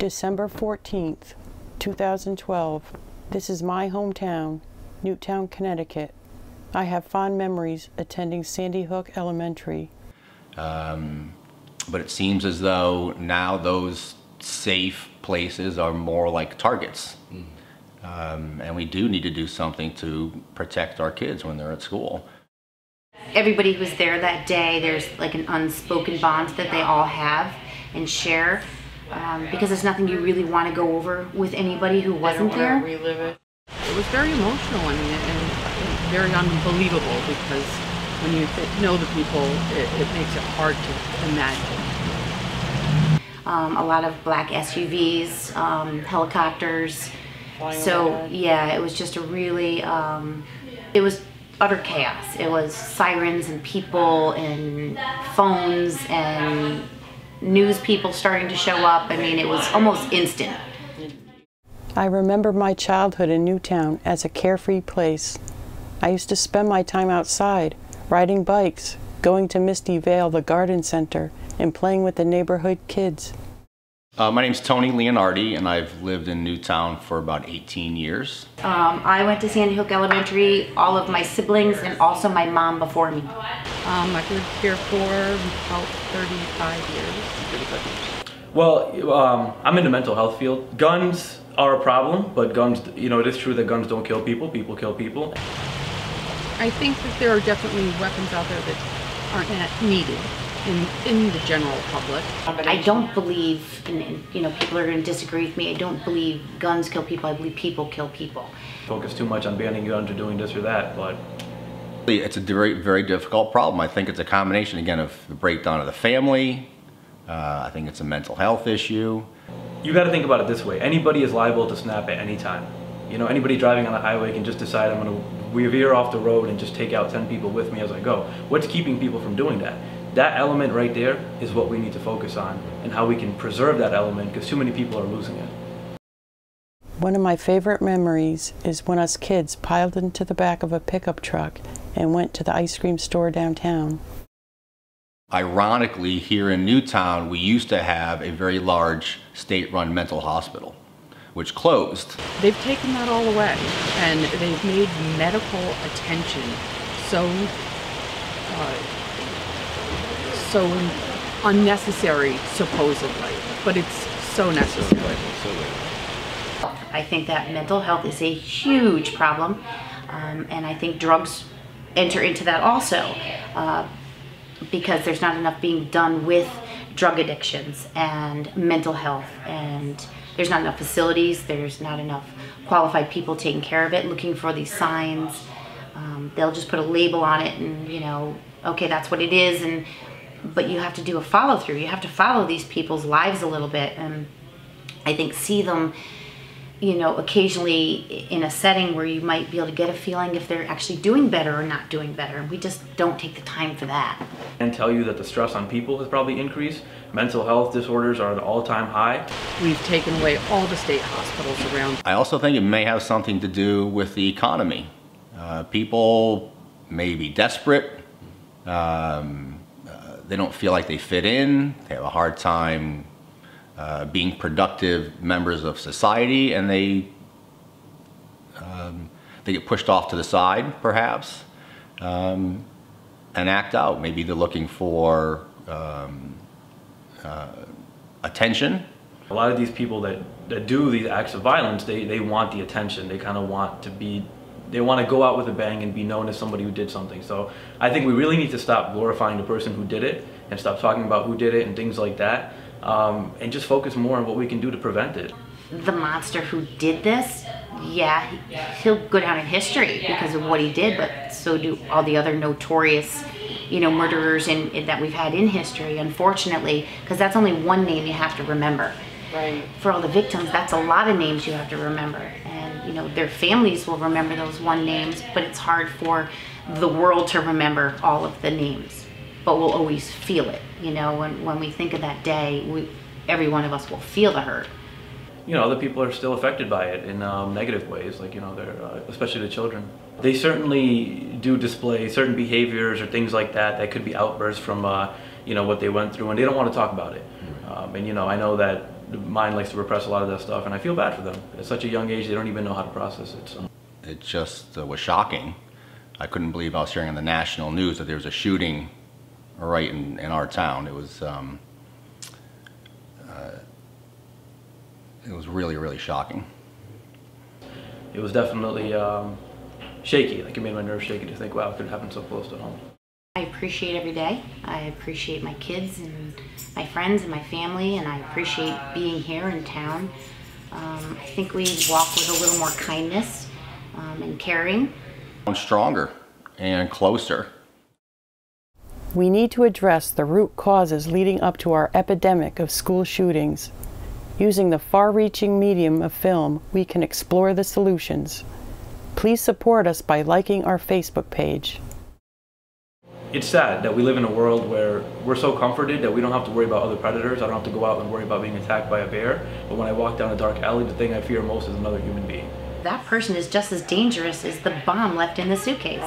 December 14th, 2012. This is my hometown, Newtown, Connecticut. I have fond memories attending Sandy Hook Elementary. But it seems as though now those safe places are more like targets. And we do need to do something to protect our kids when they're at school. Everybody who was there that day, there's like an unspoken bond that they all have and share, because it's nothing you really want to go over with anybody who wasn't there. Relive it. It was very emotional, I mean, and very unbelievable, because when you know the people, it makes it hard to imagine. A lot of black SUVs, helicopters. So yeah, it was just a really, it was utter chaos. It was sirens and people and phones and news people starting to show up. I mean, it was almost instant. I remember my childhood in Newtown as a carefree place. I used to spend my time outside, riding bikes, going to Misty Vale, the garden center, and playing with the neighborhood kids. My name's Tony Leonardi, and I've lived in Newtown for about 18 years. I went to Sandy Hook Elementary, all of my siblings, and also my mom before me. I've lived here for about 35 years. Well, I'm in the mental health field. Guns are a problem, but guns, you know, it is true that guns don't kill people, people kill people. I think that there are definitely weapons out there that aren't needed in the general public. I don't believe, and you know, people are going to disagree with me, I don't believe guns kill people, I believe people kill people. Focus too much on banning guns or doing this or that, but it's a very, very difficult problem. I think it's a combination, again, of the breakdown of the family. I think it's a mental health issue. You got to think about it this way. Anybody is liable to snap at any time. You know, anybody driving on the highway can just decide, I'm going to veer off the road and just take out 10 people with me as I go. What's keeping people from doing that? That element right there is what we need to focus on, and how we can preserve that element, because too many people are losing it. One of my favorite memories is when us kids piled into the back of a pickup truck and went to the ice cream store downtown. Ironically, here in Newtown, we used to have a very large state-run mental hospital, which closed. They've taken that all away, and they've made medical attention so unnecessary, supposedly, but it's so necessary. I think that mental health is a huge problem, and I think drugs enter into that also, because there's not enough being done with drug addictions and mental health, and there's not enough facilities, there's not enough qualified people taking care of it, looking for these signs. They'll just put a label on it and, you know, okay, that's what it is, but you have to do a follow through. You have to follow these people's lives a little bit, and I think see them, you know, occasionally in a setting where you might be able to get a feeling if they're actually doing better or not doing better. We just don't take the time for that. And tell you that the stress on people has probably increased. Mental health disorders are at an all-time high. We've taken away all the state hospitals around. I also think it may have something to do with the economy. People may be desperate. They don't feel like they fit in. They have a hard time being productive members of society, and they get pushed off to the side, perhaps, and act out. Maybe they're looking for attention. A lot of these people that do these acts of violence, they want the attention. They kind of want to be, they want to go out with a bang and be known as somebody who did something. So I think we really need to stop glorifying the person who did it and stop talking about who did it and things like that, and just focus more on what we can do to prevent it. The monster who did this, yeah, he'll go down in history because of what he did, but so do all the other notorious, you know, murderers that we've had in history, unfortunately, because that's only one name you have to remember. Right. For all the victims, that's a lot of names you have to remember. And, you know, their families will remember those one names, but it's hard for the world to remember all of the names. But we'll always feel it, you know, when we think of that day, every one of us will feel the hurt. You know, other people are still affected by it in negative ways, like, you know, especially the children. They certainly do display certain behaviors or things like that that could be outbursts from, you know, what they went through, and they don't want to talk about it. And, you know, I know that the mind likes to repress a lot of that stuff, and I feel bad for them. At such a young age, they don't even know how to process it. So. It just was shocking. I couldn't believe I was hearing on the national news that there was a shooting right in our town. It was really, really shocking. It was definitely shaky. Like, it made my nerves shaky to think, wow, it could happen so close to home. I appreciate every day. I appreciate my kids and my friends and my family, and I appreciate being here in town. I think we walk with a little more kindness and caring. Stronger and closer. We need to address the root causes leading up to our epidemic of school shootings. Using the far-reaching medium of film, we can explore the solutions. Please support us by liking our Facebook page. It's sad that we live in a world where we're so comforted that we don't have to worry about other predators. I don't have to go out and worry about being attacked by a bear. But when I walk down a dark alley, the thing I fear most is another human being. That person is just as dangerous as the bomb left in the suitcase.